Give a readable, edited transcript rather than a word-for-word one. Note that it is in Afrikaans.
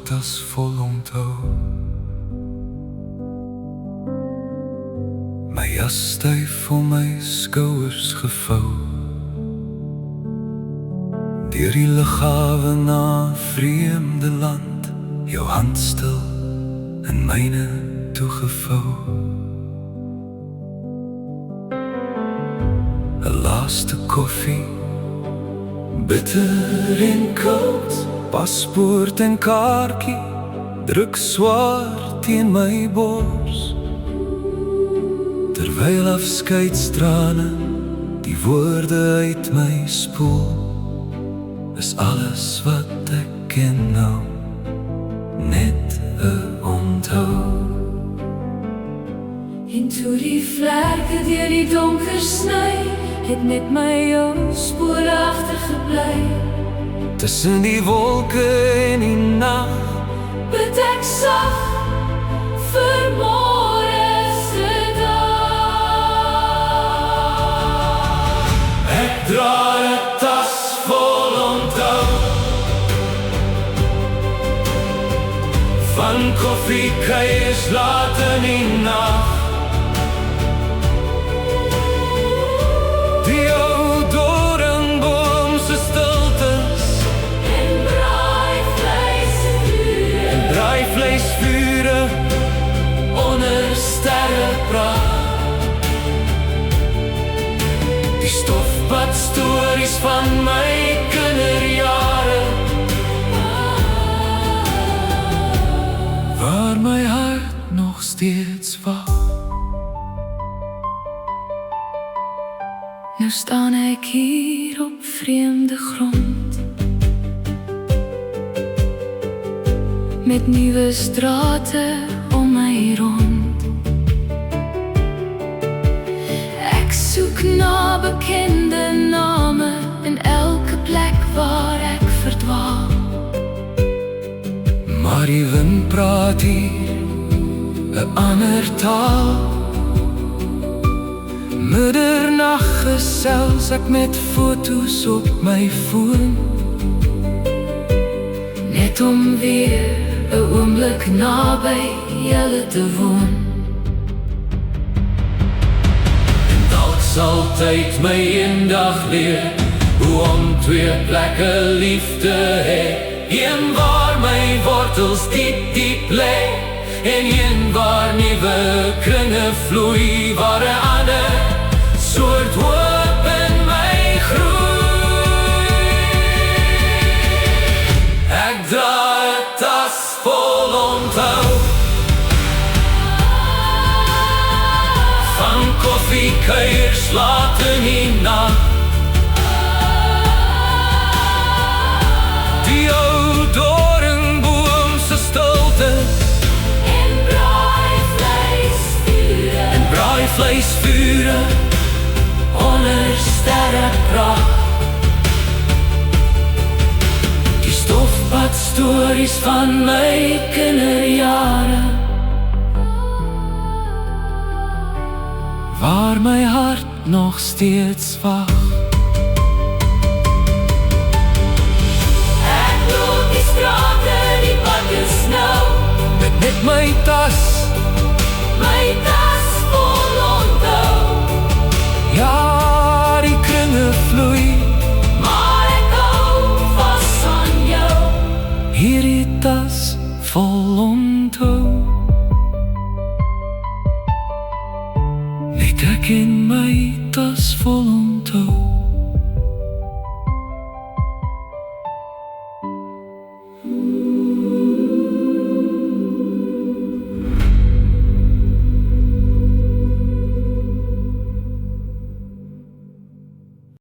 tas vol onthou. My jas styf om my skouers gevou. Deur die lughawe na 'n vreemde land, jou hand stil in myne toegevou. 'n Laaste koffie, bitter en koud, paspoort en kaartjie druk swaar teen my bors. Terwyl afskeidstrane die woorde uit my spoel, is alles wat ek ken nou net 'n onthou. En toe die vlerke deur die donker sny, het net my jou spore agtergebly. Tussen die wolke en die nag bid ek sag vir môre se dag. Ek dra 'n tas vol onthou, van koffiekuiers laat in die nag. Die ou doringboom se stiltes En braaivleisvure onder sterrepraat. Die stofpad stories van my kinderjare, waar my hart nog steeds wag. Nou staan ek hier op vreemde grond, met nuwe strate om my rond. Ek soek na bekende name in elke plek waar ek verdwaal. Maar die wind praat hier 'n ander taal. Middernag gesels ek met foto's op my foon, net om weer 'n oomblik naby julle te woon. En dalk sal tyd my eendag leer hoe om twee plekke lief te hê. Een waar my wortels diep, diep lê, en een waar nuwe kringe vloei, waar 'n ander soort hoop in my groei. Ek dra 'n tas vol onthou, van koffiekuiers laat in die nag. Die ou doringboom se stiltes En braaivleisvure onder sterrepraat. Die stofpad stories van my kinderjare, waar my hart nog steeds wag. Ek loop die strate, die pad is nou, Met my tas, my tas vol onthou. ja, die kringe vloei, Maar ek hou vas aan jou. hierdie tas vol onthou. Net ek in my tas vol onthou.